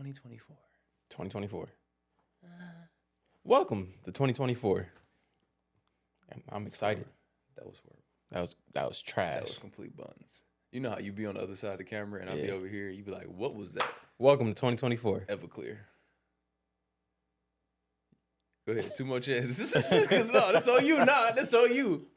2024. 2024. Welcome to 2024. I'm excited. That was horrible. That was trash. That was complete buns. You know how you be on the other side of the camera and I'll be over here. You be like, what was that? Welcome to 2024. Everclear. Go ahead. 2 more chances. No, that's on you. Nah, that's on you.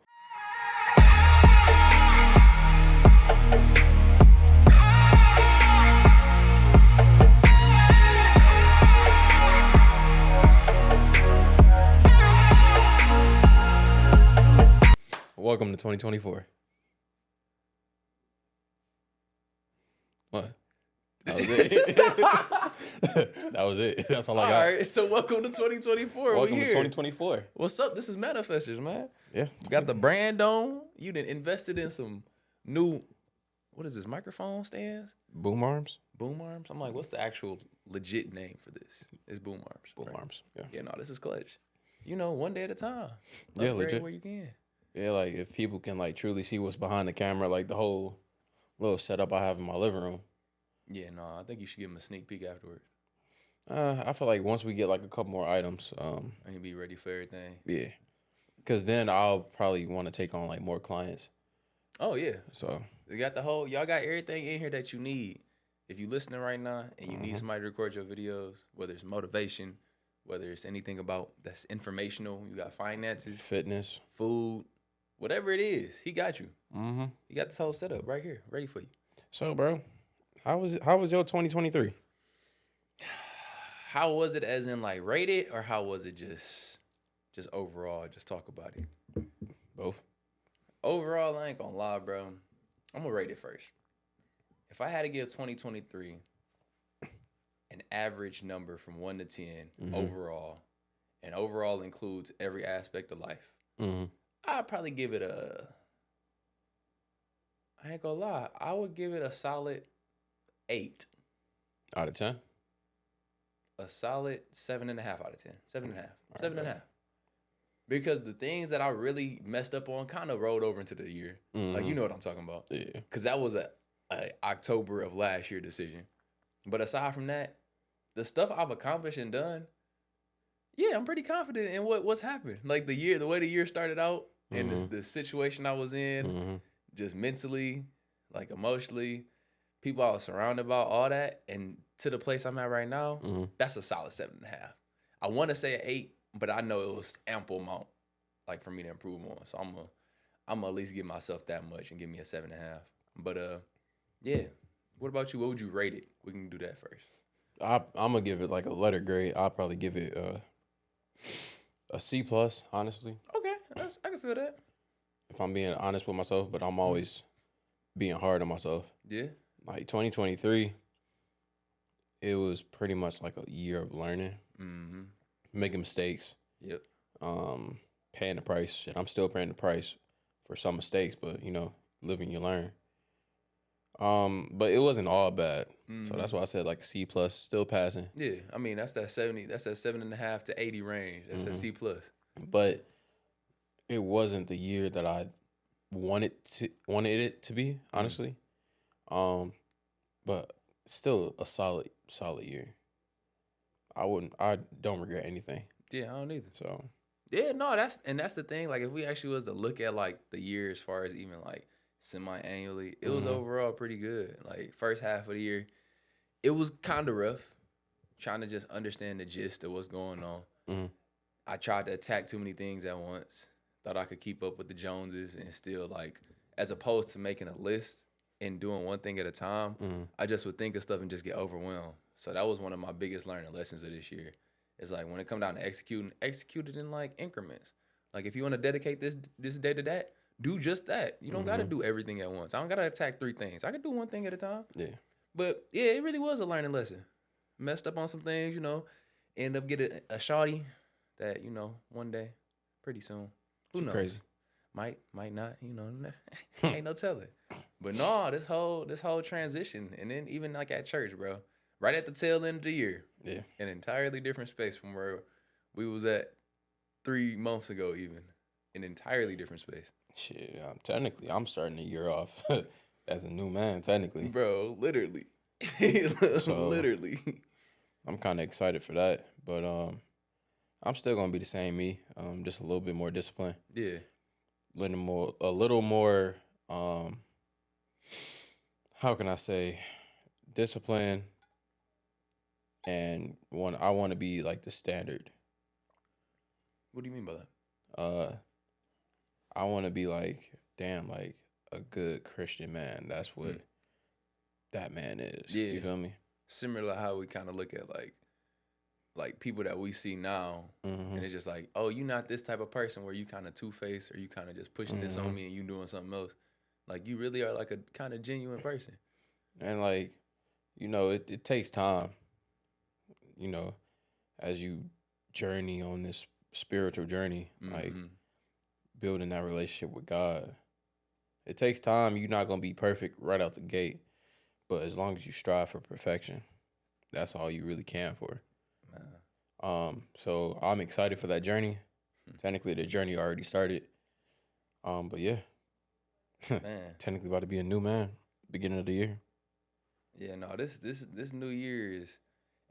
Welcome to 2024. What? That was it. That was it. That's all I got. All right, so welcome to 2024. Welcome to 2024. What's up? This is Manifestors, man. Yeah. Got the brand on. You done invested in some new, what is this, microphone stands? Boom arms? Boom arms? I'm like, what's the actual legit name for this? It's boom arms. Boom right? arms. Yeah. Yeah, no, this is clutch. You know, one day at a time. Yeah, Upgrade legit. where you can. Yeah, like if people can like truly see what's behind the camera, like the whole little setup I have in my living room. Yeah, no, I think you should give them a sneak peek afterwards. I feel like once we get like a couple more items, And you be ready for everything. yeah, because then I'll probably want to take on like more clients. Oh, yeah. So You got y'all got everything in here that you need. If you listening right now and you need somebody to record your videos, whether it's motivation, whether it's anything about that's informational, you got finances, fitness, food, whatever it is, he got you. Mm-hmm. He got this whole setup right here, ready for you. So, bro, how was it? How was your 2023? How was it as in like rated, or how was it just overall? Just talk about it. Both. Overall, I ain't gonna lie, bro. I'm gonna rate it first. If I had to give 2023 an average number from 1 to 10 overall, and overall includes every aspect of life, I'd probably give it I ain't gonna lie, I would give it a solid 8. Out of 10? A solid 7.5 out of 10. 7.5. Right, 7.5. Because the things that I really messed up on kind of rolled over into the year. Like, you know what I'm talking about. Yeah. Because that was a October of last year decision. But aside from that, the stuff I've accomplished and done, yeah, I'm pretty confident in what's happened. Like the way the year started out, and the situation I was in, just mentally, like emotionally, people I was surrounded by, all that, and to the place I'm at right now, that's a solid 7.5. I want to say an 8, but I know it was ample amount, like for me to improve on. So I'm gonna at least give myself that much and give me a 7.5. But yeah. What about you? What would you rate it? We can do that first. I'm gonna give it like a letter grade. I'll probably give it a C plus, honestly. Okay, I can feel that. If I'm being honest with myself, but I'm always being hard on myself. Yeah. Like 2023, it was pretty much like a year of learning, making mistakes. Yep. Paying the price. Shit, I'm still paying the price for some mistakes, but you know, living you learn. But it wasn't all bad. So that's why I said like C plus, still passing. Yeah, I mean that's that 7.5 to 80 range. That's that C plus. But it wasn't the year that I wanted it to be, honestly. But still a solid year. I don't regret anything. Yeah, I don't either. So yeah, no, that's the thing. Like if we actually was to look at like the year as far as even like semi-annually, it was overall pretty good. Like first half of the year, it was kind of rough, trying to just understand the gist of what's going on. I tried to attack too many things at once. Thought I could keep up with the Joneses and still like, as opposed to making a list and doing one thing at a time, I just would think of stuff and just get overwhelmed. So that was one of my biggest learning lessons of this year. It's like when it come down to execute it in like increments. Like if you want to dedicate this day to that, do just that. You don't got to do everything at once. I don't got to attack 3 things. I can do one thing at a time. yeah. But yeah, it really was a learning lesson. Messed up on some things, you know. End up getting a shawty that, you know, one day, pretty soon. Who knows? Crazy. Might not, you know. Ain't no telling. But no, this whole transition, and then even like at church, bro. Right at the tail end of the year. Yeah. An entirely different space from where we was at 3 months ago even. An entirely different space. Shit, technically, I'm starting the year off as a new man, technically. Bro, literally. So, Literally. I'm kind of excited for that. But I'm still gonna be the same me. Just a little bit more discipline. Yeah. A little more. How can I say, discipline, and I want to be like the standard. What do you mean by that? I want to be like, damn, like a good Christian man. That's what that man is. Yeah. You feel me? Similar to how we kind of look at like people that we see now, and it's just like, oh, you not this type of person where you kind of two-faced or you kind of just pushing this on me and you doing something else. Like, you really are like a kind of genuine person. And like, you know, it takes time, you know, as you journey on this spiritual journey, like building that relationship with God. It takes time. You're not going to be perfect right out the gate, but as long as you strive for perfection, that's all you really can for. So I'm excited for that journey. Technically, the journey already started. But yeah, Man. technically about to be a new man, beginning of the year. Yeah, no, this New Year is,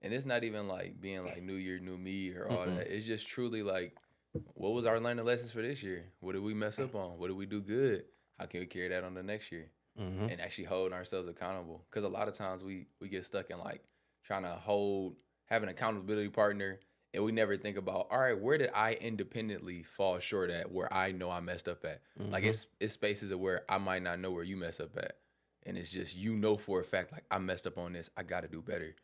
and it's not even like being like New Year, new me or all that. It's just truly like, what was our learning lessons for this year? What did we mess up on? What did we do good? How can we carry that on the next year? And actually holding ourselves accountable. Because a lot of times we get stuck in like trying to have an accountability partner, and we never think about, all right, where did I independently fall short at where I know I messed up at? Like, it's spaces of where I might not know where you mess up at. And it's just, you know for a fact, like, I messed up on this. I got to do better.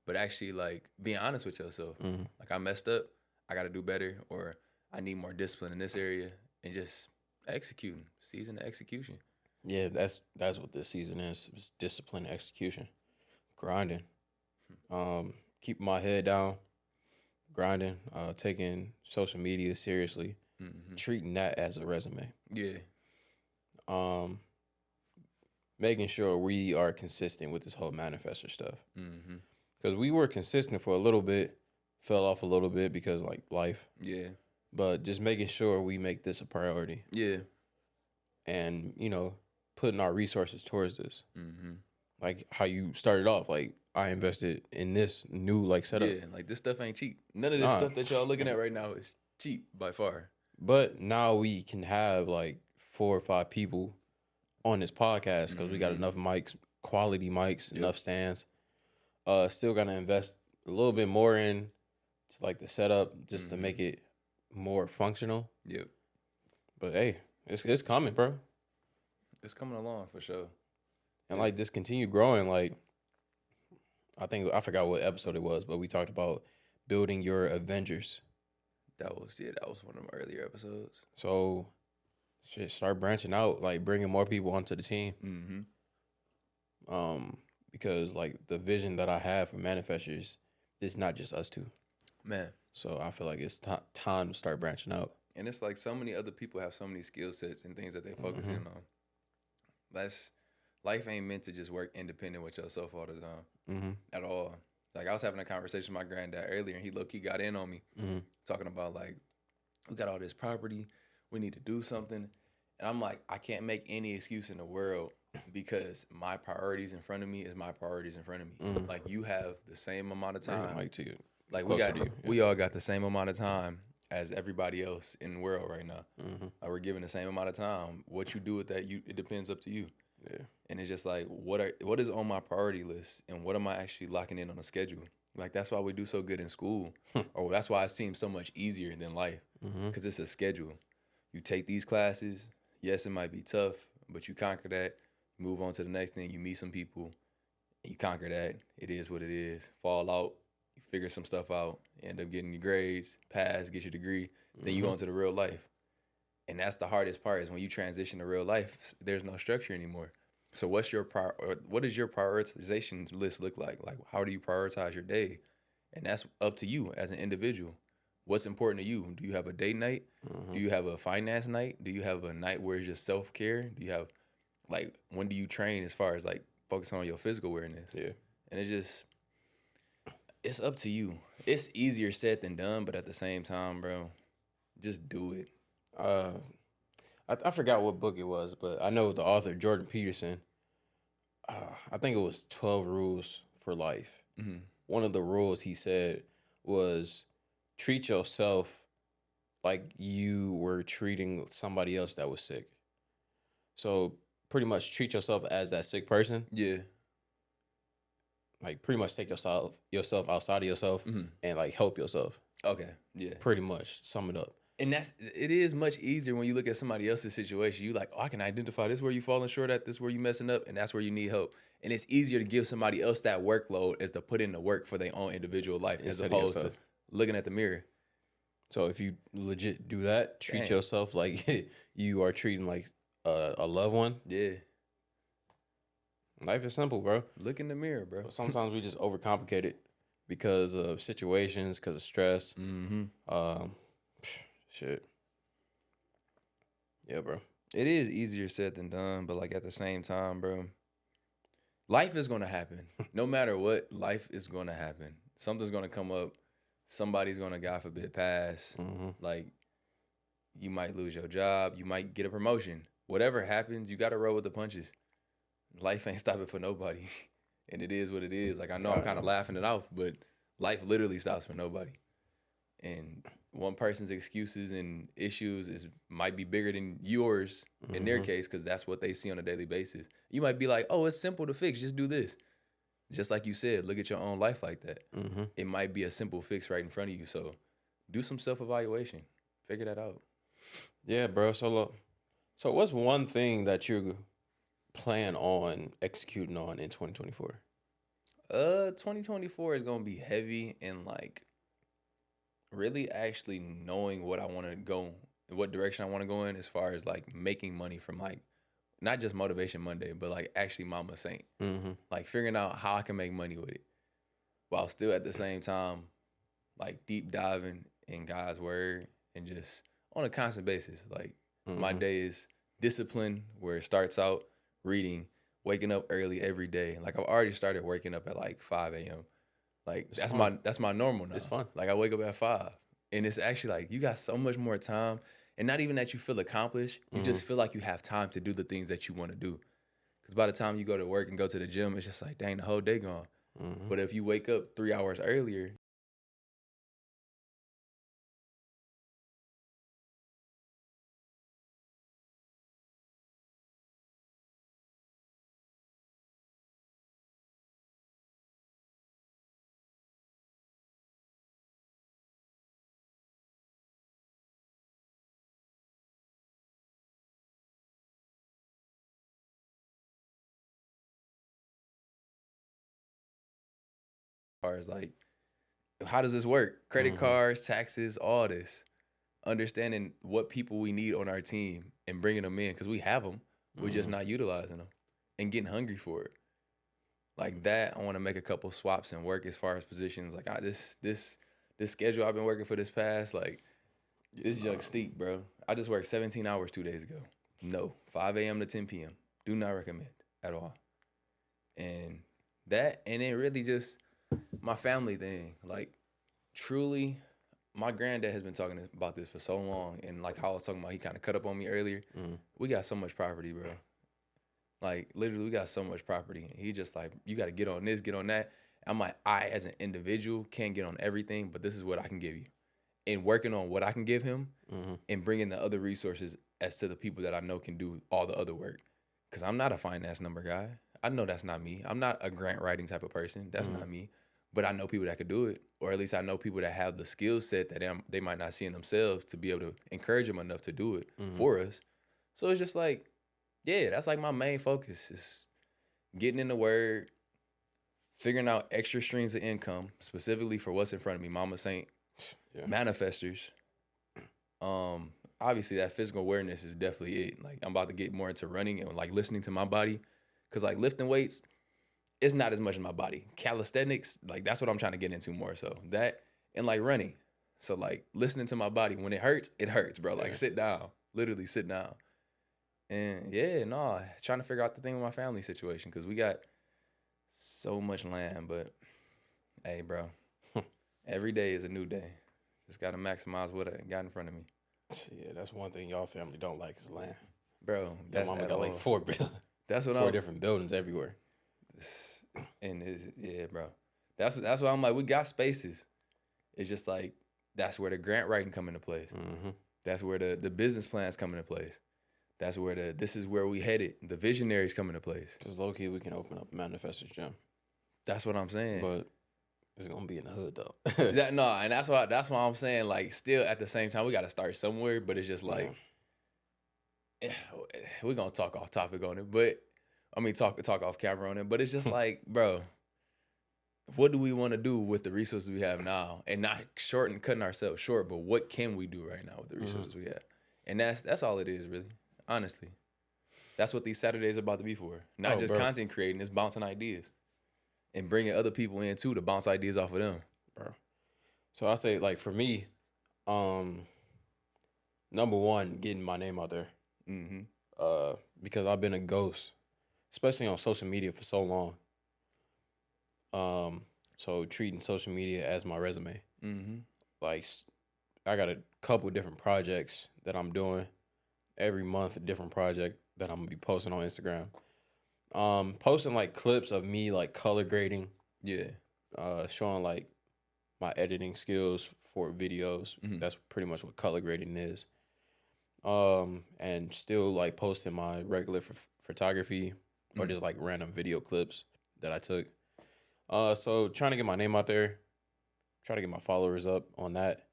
But actually, like, being honest with yourself. Like, I messed up. I got to do better. Or I need more discipline in this area. And just executing. Season of execution. Yeah, that's what this season is. It's discipline, execution, grinding. Keeping my head down, grinding, taking social media seriously, treating that as a resume. Yeah. Making sure we are consistent with this whole manifestor stuff. Because we were consistent for a little bit, fell off a little bit because like life. Yeah. But just making sure we make this a priority. Yeah. And, you know, putting our resources towards this. Like how you started off, like I invested in this new like setup. Yeah, like this stuff ain't cheap. None of this stuff that y'all looking at right now is cheap by far. But now we can have like 4 or 5 people on this podcast because we got enough mics, quality mics, enough stands. Still gonna invest a little bit more in to like the setup just to make it more functional. Yep. But hey, it's coming, bro. It's coming along for sure. And like this continue growing, like I forgot what episode it was, but we talked about building your Avengers. That was one of my earlier episodes. So just start branching out, like bringing more people onto the team. Because like the vision that I have for Manifestors is not just us two. Man. So I feel like it's time to start branching out. And it's like so many other people have so many skill sets and things that they focus in on. Life ain't meant to just work independent with yourself all the time at all. Like I was having a conversation with my granddad earlier, and he low-key got in on me talking about like, we got all this property, we need to do something. And I'm like, I can't make any excuse in the world because my priorities in front of me is my priorities in front of me. Like you have the same amount of time. Like we all got the same amount of time as everybody else in the world right now. Like we're given the same amount of time. What you do with that, it depends up to you. Yeah. And it's just like, what is on my priority list, and what am I actually locking in on a schedule? Like that's why we do so good in school, or that's why it seems so much easier than life, because it's a schedule. You take these classes. Yes, it might be tough, but you conquer that. Move on to the next thing. You meet some people, and you conquer that. It is what it is. Fall out. You figure some stuff out. You end up getting your grades, pass, get your degree. Then you go into the real life. And that's the hardest part, is when you transition to real life, there's no structure anymore. So what does your prioritization list look like? Like, how do you prioritize your day? And that's up to you as an individual. What's important to you? Do you have a date night? Do you have a finance night? Do you have a night where it's just self-care? Do you have, like, when do you train as far as, like, focusing on your physical awareness? Yeah. And it's up to you. It's easier said than done, but at the same time, bro, just do it. I forgot what book it was, but I know the author, Jordan Peterson, I think it was 12 Rules for Life. one of the rules he said was treat yourself like you were treating somebody else that was sick. So pretty much treat yourself as that sick person. Yeah. Like pretty much take yourself outside of yourself and like help yourself. Okay. Yeah. Pretty much sum it up. And it is much easier when you look at somebody else's situation. You like, oh, I can identify this where you falling short at, this where you messing up, and that's where you need help. And it's easier to give somebody else that workload as to put in the work for their own individual life as opposed to looking at the mirror. So if you legit do that, treat yourself like you are treating like a loved one. Yeah. Life is simple, bro. Look in the mirror, bro. But sometimes we just overcomplicate it because of situations, because of stress. Shit. Yeah, bro. It is easier said than done, but like at the same time, bro, life is gonna happen. No matter what, life is gonna happen. Something's gonna come up. Somebody's gonna, God forbid, pass. Like, you might lose your job. You might get a promotion. Whatever happens, you gotta roll with the punches. Life ain't stopping for nobody. And it is what it is. Like, I know I'm kind of laughing it off, but life literally stops for nobody. And one person's excuses and issues might be bigger than yours in their case, because that's what they see on a daily basis. You might be like, oh, it's simple to fix. Just do this. Just like you said, look at your own life like that. It might be a simple fix right in front of you. So do some self-evaluation. Figure that out. Yeah, bro. So what's one thing that you plan on executing on in 2024? 2024 is going to be heavy in like really actually knowing what I want to go, what direction I want to go in as far as like making money from like, not just Motivation Monday, but like actually Mama Saint. Like figuring out how I can make money with it while still at the same time, like deep diving in God's word and just on a constant basis. Like my day is discipline where it starts out reading, waking up early every day. Like I've already started waking up at like 5 a.m. Like that's my normal now. It's fun. Like I wake up at 5 and it's actually like you got so much more time. And not even that you feel accomplished, you just feel like you have time to do the things that you want to do. Because by the time you go to work and go to the gym, it's just like, dang, the whole day gone. But if you wake up 3 hours earlier, as far as like, how does this work? Credit cards, taxes, all this. Understanding what people we need on our team and bringing them in because we have them. We're just not utilizing them and getting hungry for it. Like that, I want to make a couple swaps and work as far as positions. Like this schedule I've been working for this past, like this junk steep, bro. I just worked 17 hours 2 days ago. No, 5 a.m. to 10 p.m. Do not recommend at all. And that, and then really just my family thing. Like truly, my granddad has been talking about this for so long, and like how I was talking about, he kind of cut up on me earlier. We got so much property, bro. Like literally, we got so much property. And he just like, you got to get on this, get on that. I'm like, I as an individual can't get on everything, but this is what I can give you. And working on what I can give him, and bringing the other resources as to the people that I know can do all the other work. Because I'm not a finance number guy. I know that's not me. I'm not a grant writing type of person. That's not me. But I know people that could do it, or at least I know people that have the skill set that they might not see in themselves to be able to encourage them enough to do it for us. So it's just like, yeah, that's like my main focus is getting in the word, figuring out extra streams of income, specifically for what's in front of me, Mama Saint, Manifestors. Obviously that physical awareness is definitely it. Like I'm about to get more into running and like listening to my body, because like lifting weights, it's not as much in my body. Calisthenics, like that's what I'm trying to get into more so. That and like running. So like listening to my body, when it hurts, bro. Like sit down, literally sit down. And trying to figure out the thing with my family situation, because we got so much land, but hey, bro, every day is a new day. Just got to maximize what I got in front of me. Yeah, that's one thing y'all family don't like is land. Bro, that's mama got like four that's what four different buildings everywhere. And bro, That's why I'm like, we got spaces. It's just like, that's where the grant writing come into place. Mm-hmm. That's where the business plans come into place. That's where this is where we headed. The visionaries come into place. Because low-key, we can open up a Manifestors gym. That's what I'm saying. But it's going to be in the hood, though. And that's why I'm saying, like, still at the same time, we got to start somewhere. But it's just like, we're going to talk off topic on it. But, I mean, talk off camera on it. But it's just like, bro, what do we want to do with the resources we have now? And not cutting ourselves short, but what can we do right now with the resources we have? And that's all it is, really, honestly. That's what these Saturdays are about to be for. Not just content creating, it's bouncing ideas. And bringing other people in, too, to bounce ideas off of them. Bro. So I say, like, for me, number one, getting my name out there. Mm-hmm. Because I've been a ghost, especially on social media for so long. So treating social media as my resume. Mm-hmm. Like, I got a couple different projects that I'm doing every month, a different project that I'm gonna be posting on Instagram. Posting like clips of me like color grading. Yeah. Showing like my editing skills for videos. Mm-hmm. That's pretty much what color grading is. And still like posting my regular photography or just like random video clips that I took. So trying to get my name out there, try to get my followers up on that.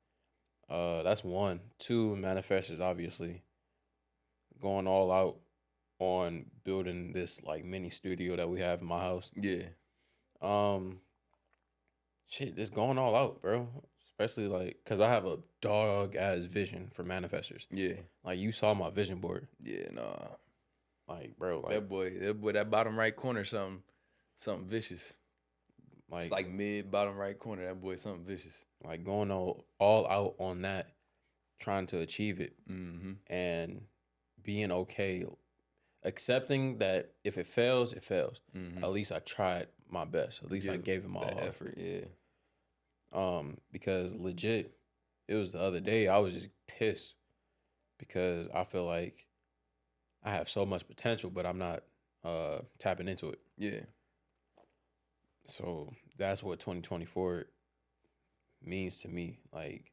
That's one. Two, Manifestors, obviously. Going all out on building this like mini studio that we have in my house. Yeah. Shit, just going all out, bro. Especially like, cause I have a dog ass vision for Manifestors. Yeah. Like you saw my vision board. Yeah, nah. Like, bro, like that boy, that bottom right corner, something vicious. Like, it's like mid bottom right corner. That boy, something vicious. Like going all out on that, trying to achieve it, and being okay, accepting that if it fails, it fails. Mm-hmm. At least I tried my best. At least I gave it my all. Effort. Yeah. Because legit, it was the other day. I was just pissed because I feel like I have so much potential, but I'm not tapping into it. Yeah. So that's what 2024 means to me. Like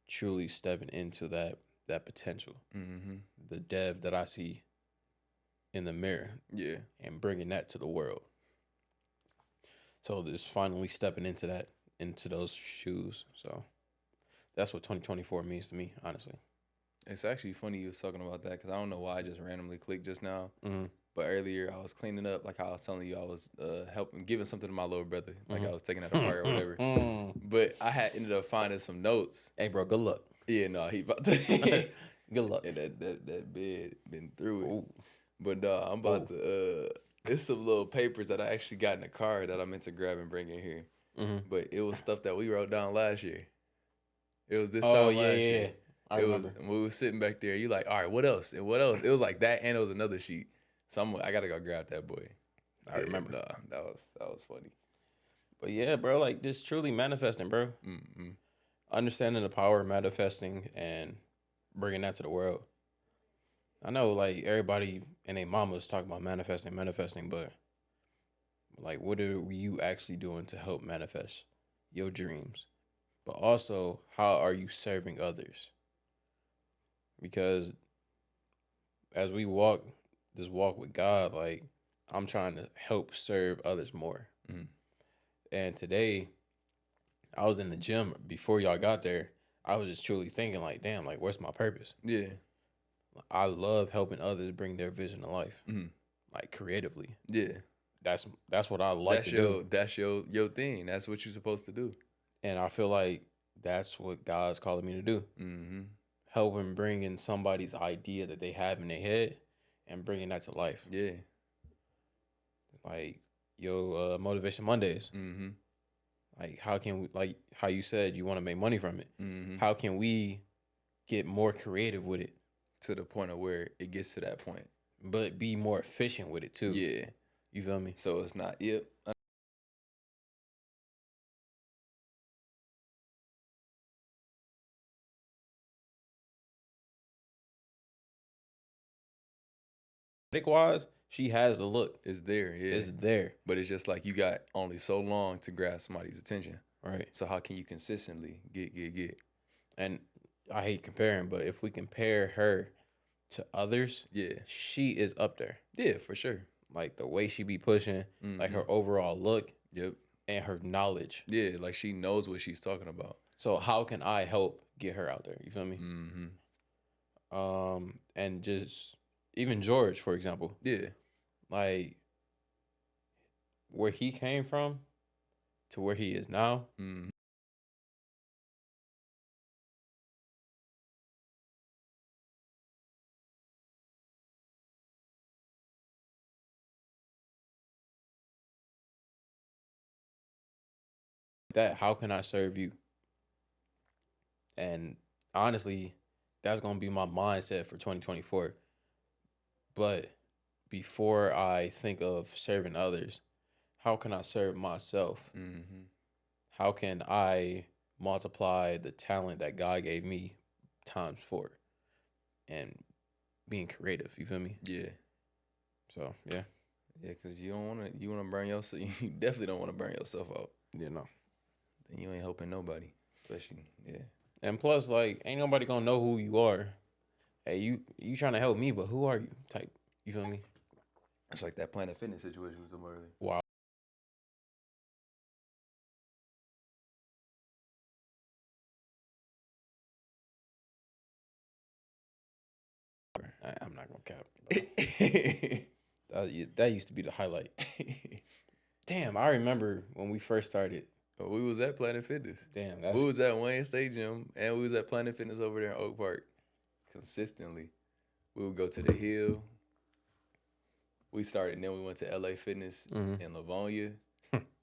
truly stepping into that potential, the dev that I see in the mirror, and bringing that to the world. So just finally stepping into those shoes. So that's what 2024 means to me, honestly. It's actually funny you was talking about that because I don't know why I just randomly clicked just now. Mm-hmm. But earlier I was cleaning up, like how I was telling you, I was giving something to my little brother, like I was taking that apart or whatever. But I had ended up finding some notes. Hey, bro, good luck. Yeah, no, he about to. Good luck. And that bed been through it. Ooh. But I'm about to. It's some little papers that I actually got in the car that I meant to grab and bring in here. Mm-hmm. But it was stuff that we wrote down last year. It was this time last year. I remember. We was sitting back there. You like, all right, what else? And what else? It was like that, and it was another sheet. So I gotta go grab that boy. I remember. That was funny. But yeah, bro, like just truly manifesting, bro. Mm-hmm. Understanding the power of manifesting and bringing that to the world. I know, like everybody and their mamas talk about manifesting, but like, what are you actually doing to help manifest your dreams? But also, how are you serving others? Because as we walk this walk with God, like I'm trying to help serve others more. Mm-hmm. And today, I was in the gym before y'all got there. I was just truly thinking, like, damn, like, where's my purpose? Yeah. I love helping others bring their vision to life, like creatively. Yeah. That's what I like to do. That's your thing. That's what you're supposed to do. And I feel like that's what God's calling me to do. Mm-hmm. Helping bring in somebody's idea that they have in their head and bringing that to life. Yeah. Like, Motivation Mondays. Mm-hmm. Like, how can we, like how you said you want to make money from it. Mm-hmm. How can we get more creative with it? To the point of where it gets to that point. But be more efficient with it, too. Yeah. You feel me? So it's not, yep. Wise, She has the look. It's there, yeah. It's there. But it's just like you got only so long to grasp somebody's attention. Right. So how can you consistently get? And I hate comparing, but if we compare her to others, yeah, she is up there. Yeah, for sure. Like the way she be pushing, like her overall look, yep, and her knowledge. Yeah, like she knows what she's talking about. So how can I help get her out there? You feel me? And just even George, for example. Yeah. Like where he came from to where he is now. That how can I serve you? And honestly, that's gonna be my mindset for 2024. But before I think of serving others, how can I serve myself? How can I multiply the talent that God gave me times 4 and being creative? You feel me? Yeah. So yeah. Yeah, because you want to burn yourself. You definitely don't want to burn yourself out. Yeah, no. Then you ain't helping nobody, especially And plus, like, ain't nobody gonna know who you are. Hey, you trying to help me, but who are you? Type. You feel me? It's like that Planet Fitness situation we was talking about earlier. Wow. I'm not gonna cap. That used to be the highlight. Damn, I remember when we first started. We was at Planet Fitness. Damn, we was at Wayne State Gym, and we was at Planet Fitness over there in Oak Park. Consistently, we would go to the Hill. We started, and then we went to LA Fitness in Livonia,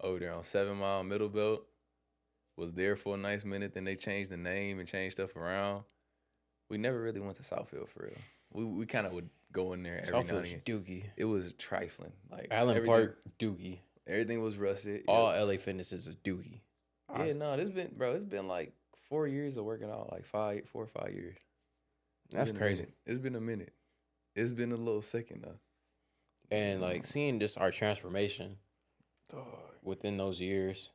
over there on 7 Mile Middle Belt. Was there for a nice minute. Then they changed the name and changed stuff around. We never really went to Southfield for real. We kind of would go in there every now and again. Dookie. It was trifling. Like Allen Park, Dookie. Everything was rusted. All LA Fitnesses is Dookie. Yeah, no, it's been like 4 years of working out, like 4 or 5 years. That's crazy. It's been a minute. It's been a little second though. And like seeing just our transformation within those years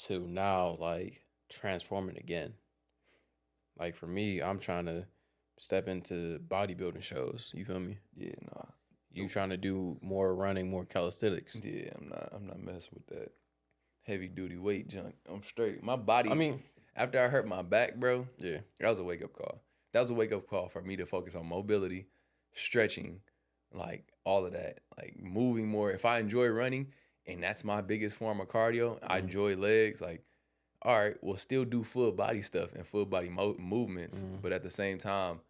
to now, like transforming again. Like for me, I'm trying to step into bodybuilding shows. You feel me? Yeah, nah. You trying to do more running, more calisthenics? Yeah, I'm not messing with that heavy duty weight junk. I'm straight. My body. I mean, after I hurt my back, bro. Yeah, that was a wake up call. That was a wake up call for me to focus on mobility, stretching, like all of that, like moving more. If I enjoy running, and that's my biggest form of cardio, I enjoy legs. Like, all right, we'll still do full body stuff and full body movements, but at the same time,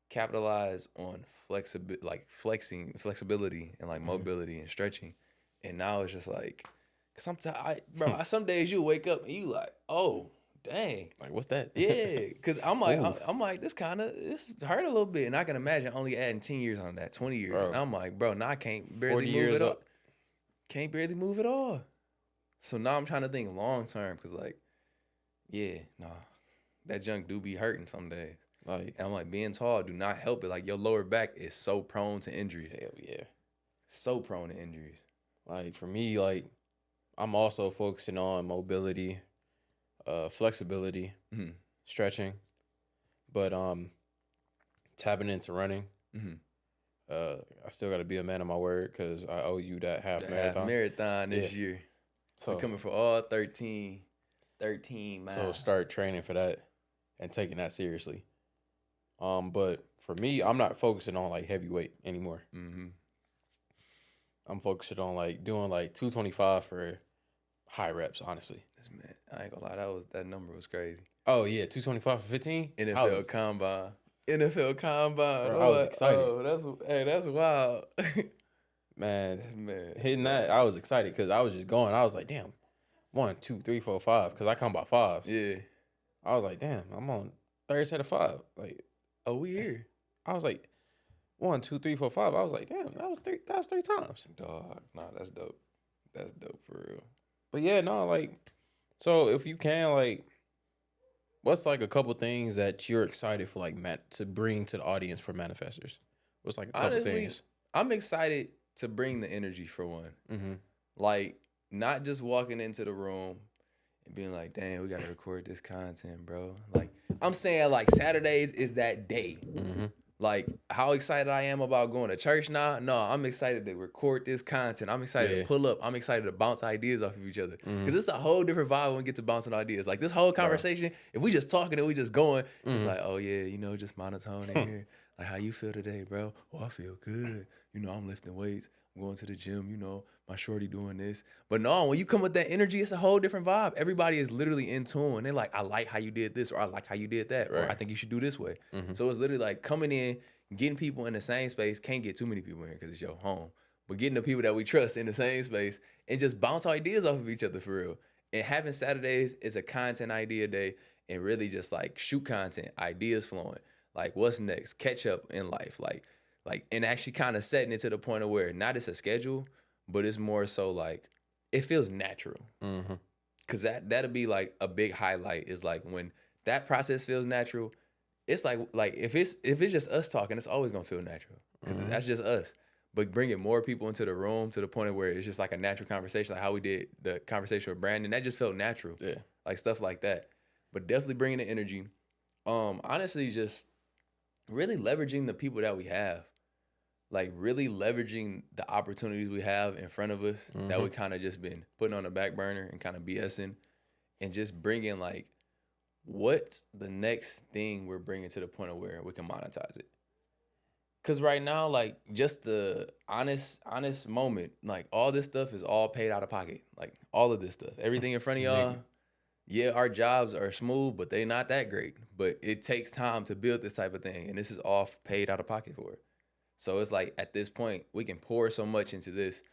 capitalize on flexibility and like mobility and stretching. And now it's just like, cause bro, some days you wake up and you like, oh, dang. Like, what's that? Yeah, cause I'm like, this hurt a little bit. And I can imagine only adding 10 years on that, 20 years. Bro. And I'm like, bro, now I can't barely move it up. Can't barely move at all. So now I'm trying to think long term, cause like, yeah, nah, that junk do be hurting some days. Like, and I'm like, being tall do not help it. Like, your lower back is so prone to injuries. Hell yeah. So prone to injuries. Like, for me, like, I'm also focusing on mobility, flexibility, stretching, but tapping into running. I still got to be a man of my word because I owe you that half marathon this year. So we're coming for all 13 miles. So start training for that and taking that seriously. But for me, I'm not focusing on like heavyweight anymore. I'm focusing on like doing like 225 for high reps, honestly. Man, I ain't gonna lie, that number was crazy. Oh yeah, 225 for 15? NFL Combine. Bro, I was excited. Oh, that's wild. Man, hitting that, I was excited because I was just going. I was like, damn, 1, 2, 3, 4, 5, because I come by 5. Yeah. I was like, damn, I'm on third set of 5. Like, oh, we here. I was like, 1, 2, 3, 4, 5. I was like, damn, that was three times. Dog, nah, that's dope. That's dope for real. But yeah, no, like, so if you can, like, what's like a couple things that you're excited for, like, to bring to the audience for Manifestors? What's like a couple things? I'm excited to bring the energy for one. Mm-hmm. Like, not just walking into the room and being like, damn, we gotta record this content, bro. Like, I'm saying, like, Saturdays is that day. Mm-hmm. Like, how excited I am about going to church now? No, I'm excited to record this content. I'm excited to pull up. I'm excited to bounce ideas off of each other. Because it's a whole different vibe when we get to bouncing ideas. Like, this whole conversation, if we just talking and we just going, it's like, oh, yeah, you know, just monotone in here. Like, how you feel today, bro? Oh, I feel good. You know, I'm lifting weights. I'm going to the gym, you know, my shorty doing this. But no, when you come with that energy, it's a whole different vibe. Everybody is literally in tune. They're like, I like how you did this, or I like how you did that, or I think you should do this way. So it's literally like coming in, getting people in the same space. Can't get too many people in here because it's your home. But getting the people that we trust in the same space and just bounce ideas off of each other for real. And having Saturdays is a content idea day and really just like shoot content, ideas flowing. Like what's next, catch up in life. Like, and actually kind of setting it to the point of where not it's a schedule, but it's more so like it feels natural. Cause that'll be like a big highlight is like when that process feels natural, it's like if it's just us talking, it's always gonna feel natural. Cause that's just us. But bringing more people into the room to the point of where it's just like a natural conversation, like how we did the conversation with Brandon, that just felt natural. Yeah. Like stuff like that. But definitely bringing the energy. Honestly, just really leveraging the people that we have. Like really leveraging the opportunities we have in front of us that we kind of just been putting on the back burner and kind of BSing, and just bringing like what's the next thing we're bringing to the point of where we can monetize it. Cause right now, like just the honest moment, like all this stuff is all paid out of pocket. Like all of this stuff, everything in front of y'all. Yeah, our jobs are smooth, but they not that great. But it takes time to build this type of thing, and this is all paid out of pocket for it. So it's like at this point, we can pour so much into this,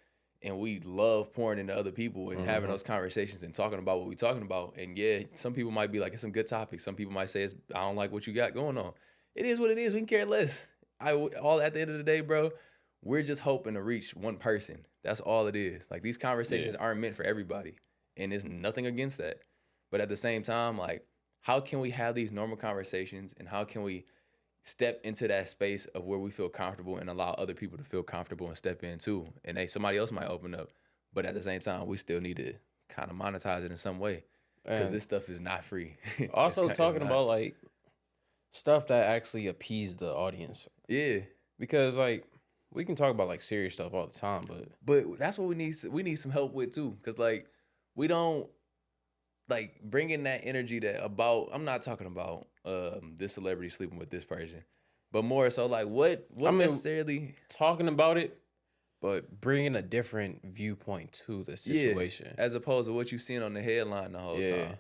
and we love pouring into other people and having those conversations and talking about what we're talking about. And yeah, some people might be like, it's some good topics. Some people might say, I don't like what you got going on. It is what it is. We can care less. All at the end of the day, bro, we're just hoping to reach one person. That's all it is. Like these conversations aren't meant for everybody, and there's nothing against that. But at the same time, like, how can we have these normal conversations, and how can we step into that space of where we feel comfortable and allow other people to feel comfortable and step in too? And somebody else might open up, but at the same time, we still need to kind of monetize it in some way because this stuff is not free. Also, talking about like stuff that actually appease the audience. Yeah, because like we can talk about like serious stuff all the time, but that's what we need. We need some help with too, because like we don't. Like bringing that energy that about, I'm not talking about this celebrity sleeping with this person, but more so like what necessarily talking about it, but bringing a different viewpoint to the situation, as opposed to what you've seen on the headline the whole time.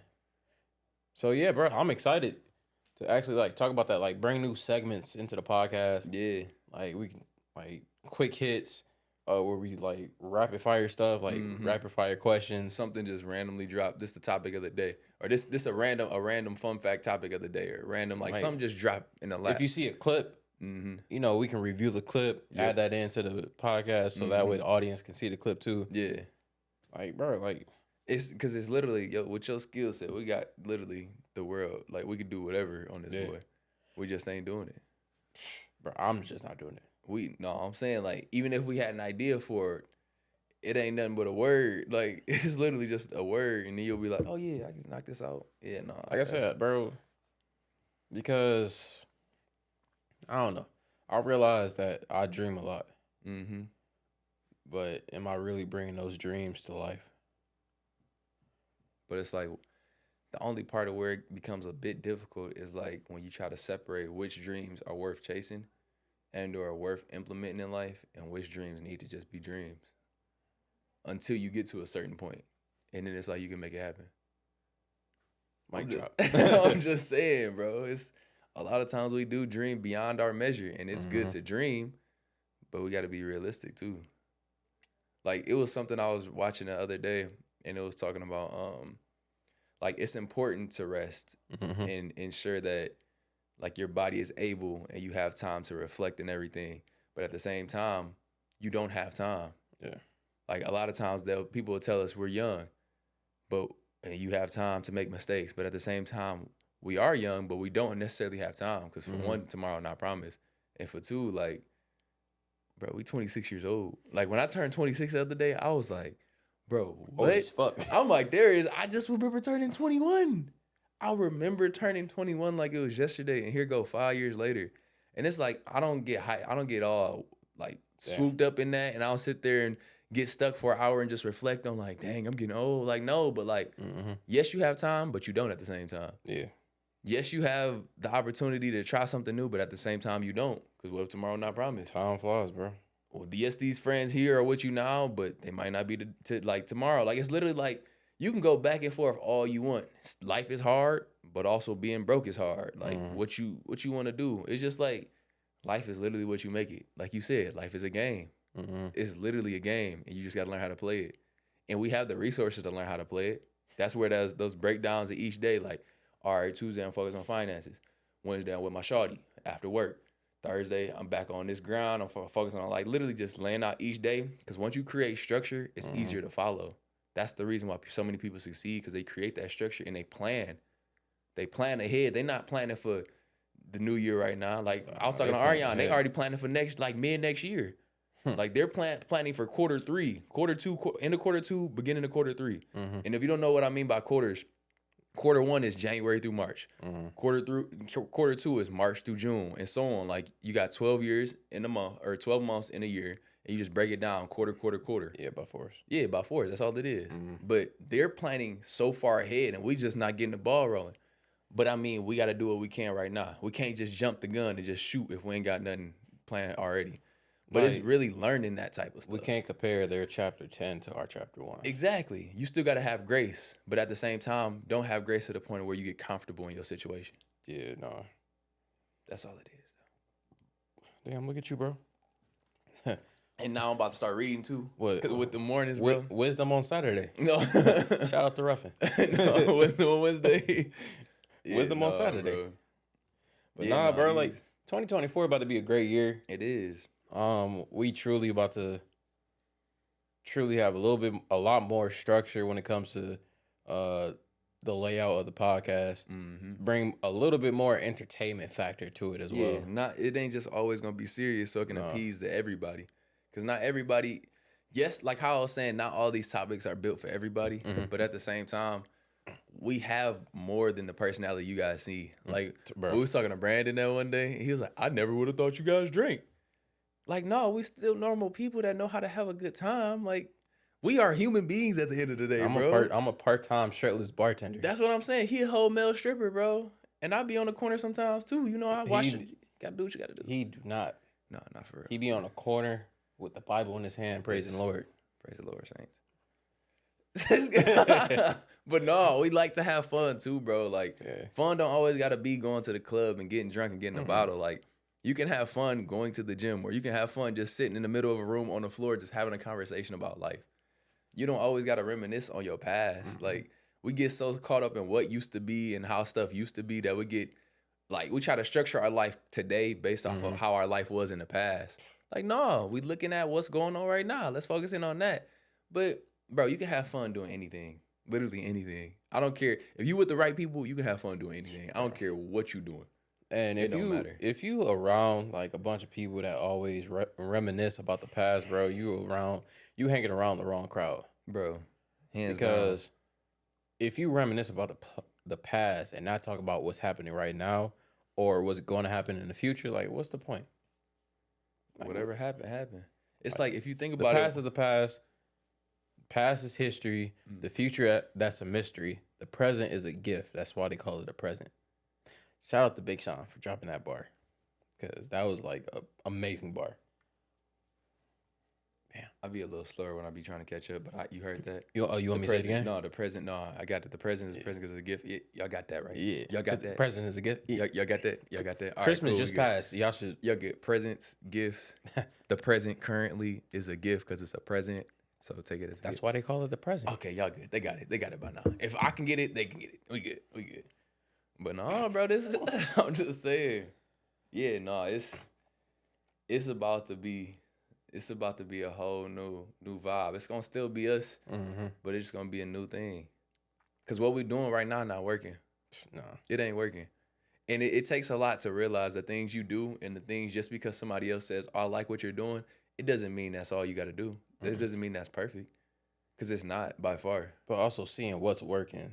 So yeah, bro, I'm excited to actually like talk about that, like bring new segments into the podcast. Yeah, like we can like quick hits. Where we like rapid fire stuff, like rapid fire questions. Something just randomly dropped. This the topic of the day, or this a random fun fact topic of the day, or random like something just dropped in the lap. If you see a clip, you know we can review the clip, add that into the podcast, so that way the audience can see the clip too. Yeah, like bro, like it's because it's literally with your skill set, we got literally the world. Like we could do whatever on this boy. We just ain't doing it, bro. I'm just not doing it. I'm saying like even if we had an idea for it, it ain't nothing but a word. Like it's literally just a word, and then you'll be like, "Oh yeah, I can knock this out." Yeah, no. Like I said, bro, because I don't know. I realize that I dream a lot, but am I really bringing those dreams to life? But it's like the only part of where it becomes a bit difficult is like when you try to separate which dreams are worth chasing and or worth implementing in life, and which dreams need to just be dreams until you get to a certain point, and then it's like you can make it happen. I'm just saying, bro. It's a lot of times we do dream beyond our measure, and it's good to dream, but we got to be realistic too. Like it was something I was watching the other day, and it was talking about like it's important to rest and ensure that like your body is able and you have time to reflect and everything. But at the same time, you don't have time. Yeah. Like a lot of times people will tell us we're young, and you have time to make mistakes. But at the same time, we are young, but we don't necessarily have time. Because for one, tomorrow not promised. And for two, like bro, we 26 years old. Like, when I turned 26 the other day, I was like, bro, what? Old as fuck. I'm like, I just remember turning 21. I remember turning 21 like it was yesterday, and here go 5 years later. And it's like, I don't get hype. I don't get all, like, swooped up in that, and I'll sit there and get stuck for an hour and just reflect on, like, dang, I'm getting old. Like, no, but, like, yes, you have time, but you don't at the same time. Yeah. Yes, you have the opportunity to try something new, but at the same time, you don't. Because what if tomorrow not promised? Time flies, bro. Well, yes, these friends here are with you now, but they might not be like tomorrow. Like, it's literally like, you can go back and forth all you want. Life is hard, but also being broke is hard. Like, what you want to do. It's just like, life is literally what you make it. Like you said, life is a game. It's literally a game, and you just got to learn how to play it. And we have the resources to learn how to play it. That's where those breakdowns of each day, like, all right, Tuesday, I'm focused on finances. Wednesday, I'm with my shawty after work. Thursday, I'm back on this ground. I'm focused on, like, literally just laying out each day. Because once you create structure, it's easier to follow. That's the reason why so many people succeed, because they create that structure and they plan. They plan ahead. They're not planning for the new year right now. Like, I was talking to Ariane. They already planning for mid next year. Like, they're planning for quarter 3, quarter 2, end of quarter 2, beginning of quarter 3. And if you don't know what I mean by quarters, quarter 1 is January through March. Quarter 2 is March through June, and so on. Like, you got 12 years in a month, or 12 months in a year, and you just break it down quarter. Yeah, by force. Yeah, by force. That's all it is. But they're planning so far ahead, and we just not getting the ball rolling. But I mean, we got to do what we can right now. We can't just jump the gun and just shoot if we ain't got nothing planned already. But it's really learning that type of stuff. We can't compare their chapter 10 to our chapter 1. Exactly. You still got to have grace. But at the same time, don't have grace to the point where you get comfortable in your situation. Yeah, no. That's all it is. Damn, look at you, bro. And now I'm about to start reading, too. What? With the mornings, bro. Wisdom on Saturday. No. Shout out to Ruffin. No, Wisdom on Wednesday. Wisdom on Saturday. Bro. But yeah, bro, like, 2024 about to be a great year. It is. We truly about to have a lot more structure when it comes to the layout of the podcast. Bring a little bit more entertainment factor to it as well. It ain't just always gonna be serious so it can appease to everybody. Because not everybody, yes, like how I was saying, not all these topics are built for everybody. But at the same time, we have more than the personality you guys see. Like, we was talking to Brandon that one day, and he was like, I never would have thought you guys drink. Like, no, we still normal people that know how to have a good time. Like, we are human beings at the end of the day, bro. I'm a part-time shirtless bartender. That's what I'm saying. He a whole male stripper, bro. And I be on the corner sometimes, too. You know, I watch it. Gotta do what you gotta do. He do not. No, not for real. He be on a corner with the Bible in his hand, praising the Lord. Praise the Lord, saints. But no, we like to have fun, too, bro. Like, fun don't always gotta be going to the club and getting drunk and getting a bottle. Like, you can have fun going to the gym, or you can have fun just sitting in the middle of a room on the floor just having a conversation about life. You don't always got to reminisce on your past. Like, we get so caught up in what used to be and how stuff used to be that we try to structure our life today based off of how our life was in the past. Like, no, we looking at what's going on right now. Let's focus in on that. But, bro, you can have fun doing anything. Literally anything. I don't care. If you with the right people, you can have fun doing anything. I don't care what you doing. And if you around like a bunch of people that always reminisce about the past, bro, you hanging around the wrong crowd, bro. Because if you reminisce about the past and not talk about what's happening right now or what's going to happen in the future, like, what's the point? Like, whatever happened. It's like if you think about the past is the past. Past is history. The future, that's a mystery. The present is a gift. That's why they call it a present. Shout out to Big Sean for dropping that bar, because that was like an amazing bar. Damn, I be a little slower when I be trying to catch up, but you heard that? You want me to say it again? No, the present. No, I got it. The present is present because it's a gift. Y'all got that right? Yeah, y'all got that. The present is a gift. Y'all got that. Y'all got that. All Christmas right, cool, just passed. Y'all should. Y'all get presents, gifts. The present currently is a gift because it's a present. So take it as that's why they call it the present. Okay, y'all good. They got it. They got it by now. If I can get it, they can get it. We good. But no, bro, this is I'm just saying. Yeah, no, it's about to be a whole new vibe. It's gonna still be us, but it's gonna be a new thing. Cause what we're doing right now not working. No, it ain't working. And it takes a lot to realize the things you do and the things just because somebody else says, oh, I like what you're doing, it doesn't mean that's all you got to do. It doesn't mean that's perfect, because it's not by far. But also seeing what's working.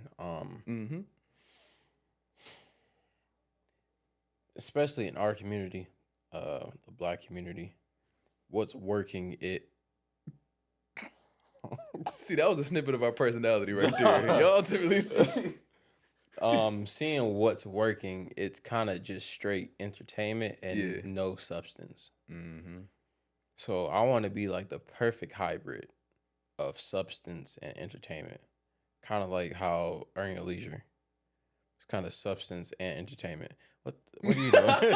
Especially in our community, the Black community, what's working, See, that was a snippet of our personality right there. Y'all typically see. Seeing what's working, it's kind of just straight entertainment and no substance. So I want to be like the perfect hybrid of substance and entertainment, kind of like how Earn Your Leisure. It's kind of substance and entertainment. What are you doing?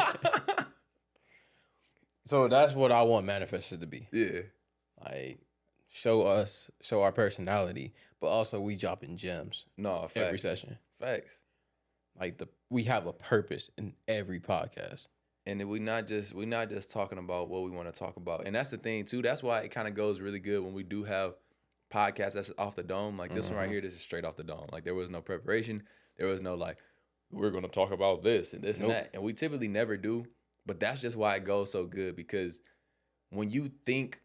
So that's what I want Manifestors to be. Yeah. Like, show our personality, but also we dropping gems. No, facts. Every session. Facts. Like we have a purpose in every podcast. And then we not just talking about what we want to talk about. And that's the thing too. That's why it kind of goes really good when we do have podcasts that's off the dome. Like this one right here, this is straight off the dome. Like there was no preparation. There was no like, we're gonna talk about this and this and that. And we typically never do. But that's just why it goes so good, because when you think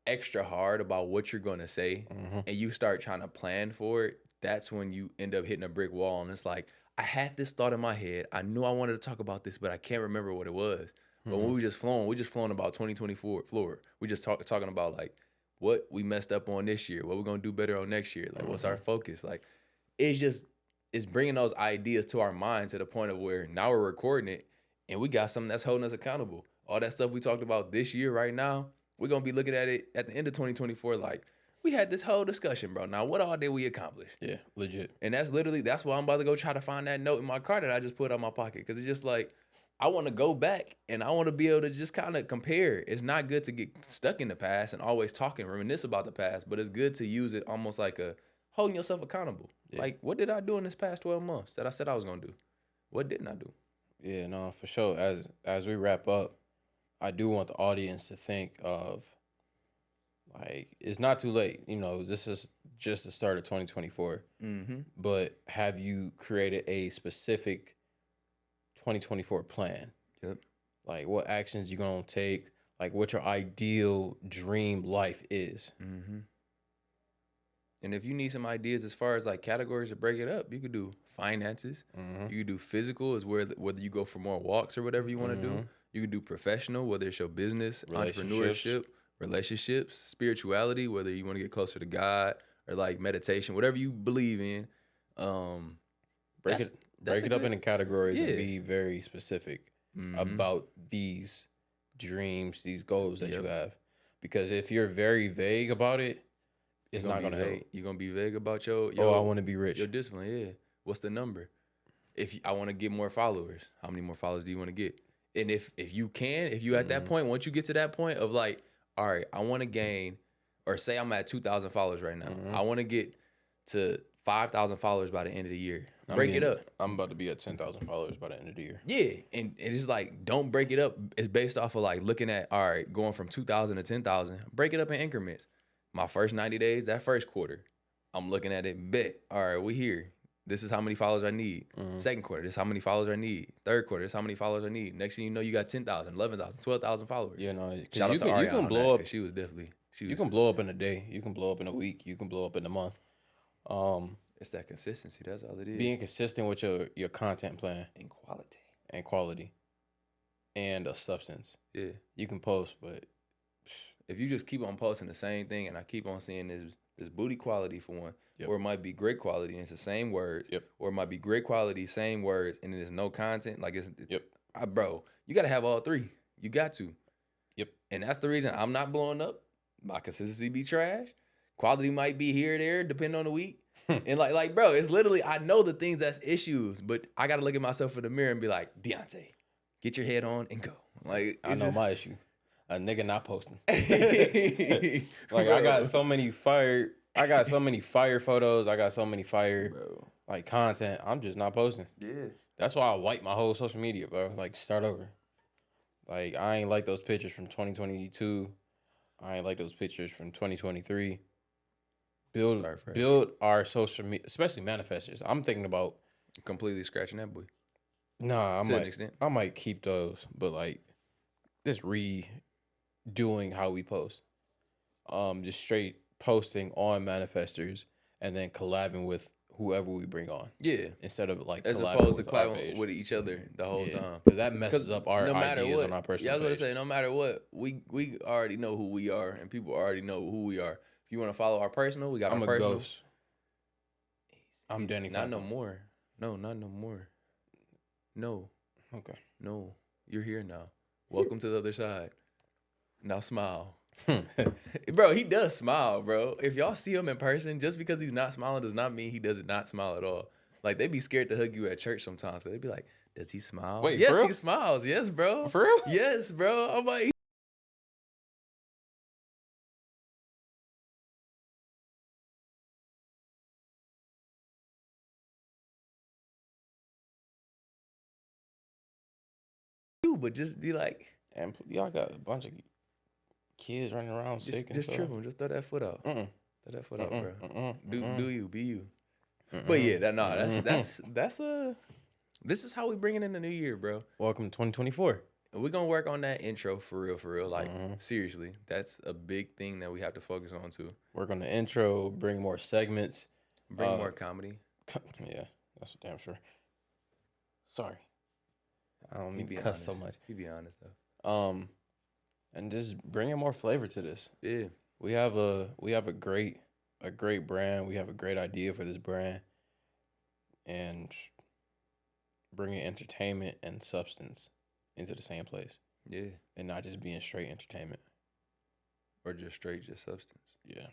extra hard about what you're gonna say and you start trying to plan for it, that's when you end up hitting a brick wall. And it's like, I had this thought in my head. I knew I wanted to talk about this, but I can't remember what it was. But when we just flown about 2024 floor. We just talking about like what we messed up on this year, what we're gonna do better on next year. Like what's our focus? Like it's bringing those ideas to our mind to the point of where now we're recording it and we got something that's holding us accountable. All that stuff we talked about this year right now, we're gonna be looking at it at the end of 2024 like, we had this whole discussion, bro. Now, what all did we accomplish? Yeah, legit. And that's why I'm about to go try to find that note in my car that I just put out my pocket. Because it's just like, I want to go back and I want to be able to just kind of compare. It's not good to get stuck in the past and always talk and reminisce about the past, but it's good to use it almost like a holding yourself accountable. Yeah. Like, what did I do in this past 12 months that I said I was going to do? What didn't I do? Yeah, no, for sure. As we wrap up, I do want the audience to think of, like, it's not too late. You know, this is just the start of 2024. But have you created a specific 2024 plan? Yep. Like, what actions you going to take? Like, what your ideal dream life is. And if you need some ideas as far as, like, categories to break it up, you could do finances. You could do physical, is whether you go for more walks or whatever you want to do. You could do professional, whether it's your business, entrepreneurship, relationships, spirituality, whether you want to get closer to God or like meditation, whatever you believe in. Break it up into categories and be very specific about these dreams, these goals that you have. Because if you're very vague about it, it's not going to help. You're going to be vague about your I want to be rich. Your discipline, yeah. What's the number? If I want to get more followers, how many more followers do you want to get? And if you at that point, once you get to that point of like, all right, I want to gain, or say I'm at 2,000 followers right now. I want to get to 5,000 followers by the end of the year. Break it up. I'm about to be at 10,000 followers by the end of the year. Yeah, and it's like, don't break it up. It's based off of like looking at, all right, going from 2,000 to 10,000. Break it up in increments. My first 90 days, that first quarter, I'm looking at it, bet, all right, we here. This is how many followers I need. Second quarter, this is how many followers I need. Third quarter, this is how many followers I need. Next thing you know, you got 10,000, 11,000, 12,000 followers. You know, shout out to Ariana, you can blow up. She was definitely. You can blow up in a day. You can blow up in a week. You can blow up in a month. It's that consistency. That's all it is. Being consistent with your content plan and quality, and a substance. Yeah, you can post, but if you just keep on posting the same thing, and I keep on seeing this booty quality for one. Or it might be great quality and it's the same words. Or it might be great quality, same words, and there's no content. Like bro, you gotta have all three. You got to. And that's the reason I'm not blowing up. My consistency be trash. Quality might be here or there, depending on the week. And like, bro, it's literally, I know the things that's issues, but I gotta look at myself in the mirror and be like, Deontay, get your head on and go. Like, I know my issue. A nigga not posting. Like, I got so many fire photos. I got so many fire like content. I'm just not posting. Yeah. That's why I wipe my whole social media, bro. Like, start over. Like, I ain't like those pictures from 2022. I ain't like those pictures from 2023. Build our social media, especially Manifestors. I'm thinking about completely scratching that boy. Nah, I might keep those, but like just doing how we post. Just straight posting on Manifestors and then collabing with whoever we bring on. Yeah. Instead of like as collabing opposed to with our collabing page. with each other the whole time. Because that messes up our no matter ideas what, on our personal I was page. going to say, no matter what, we already know who we are, and people already know who we are. If you want to follow our personal, we got I'm our a personal. ghost. I'm Danny Not Phantom. no more. No, not no more. No. Okay. No. You're here now. Welcome to the other side. Now smile. Bro, he does smile, bro. If y'all see him in person, just because he's not smiling does not mean he does not smile at all. Like, they be scared to hug you at church sometimes. So they be like, does he smile? Wait, yes, for real? he smiles. Yes, bro. For real? Yes, bro. I'm like, but just be like, And y'all got a bunch of kids running around sick and just stuff. trip him. Just throw that foot out. Throw that foot out, bro. Do you, be you. But yeah, this is how we bring it in the new year, bro. Welcome to 2024. We're gonna work on that intro for real. Like, seriously, that's a big thing that we have to focus on too. Work on the intro, bring more segments. Bring more comedy. Yeah, that's for damn sure. Sorry. I don't You need be to cuss honest. so much. You be honest though. And just bringing more flavor to this. Yeah. We have a great brand. We have a great idea for this brand, and bringing entertainment and substance into the same place. Yeah. And not just being straight entertainment Or just substance. Yeah.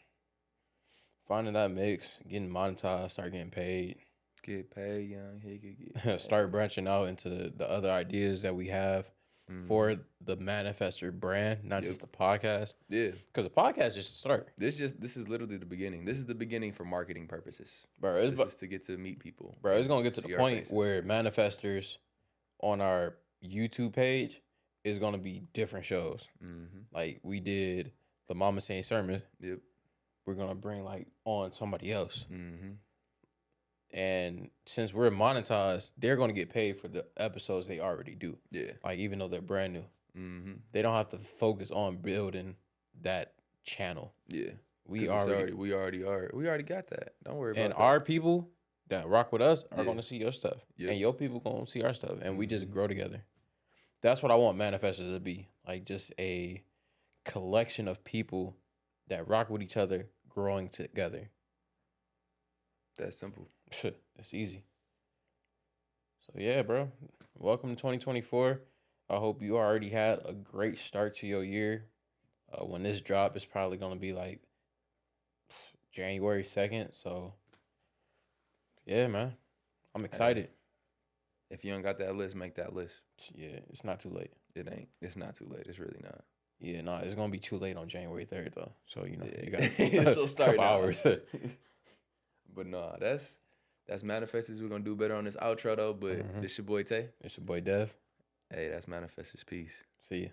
Finding that mix, getting monetized, start getting paid. Get paid, young. He could get paid. Start branching out into the other ideas that we have for the Manifestor brand, not just the podcast. Yeah. Because the podcast is just a start. This is literally the beginning. This is the beginning for marketing purposes. Bro, This is to get to meet people. Bro, it's going to get to see the our point faces. where Manifestors on our YouTube page is going to be different shows. Like we did the Mama Saying Sermon. Yep. We're going to bring like on somebody else. And since we're monetized, they're going to get paid for the episodes they already do. Yeah. Like, even though they're brand new. They don't have to focus on building that channel. Yeah. We already got that. Don't worry about it. And our people that rock with us are Yeah. going to see your stuff. Yep. And your people going to see our stuff. And we just grow together. That's what I want Manifestors to be. Like, just a collection of people that rock with each other, growing together. That's simple. That's easy. So, yeah, bro. Welcome to 2024. I hope you already had a great start to your year. When this drop is probably going to be like January 2nd. So, yeah, man. I'm excited. If you don't got that list, make that list. Yeah, it's not too late. It ain't. It's not too late. It's really not. Yeah, no, it's going to be too late on January 3rd, though. So, you know, Yeah. you got So start couple now. hours. But nah, that's Manifestors. We're gonna do better on this outro though. But this your boy Tay. It's your boy Dev. Hey, that's Manifestors. Peace. See ya.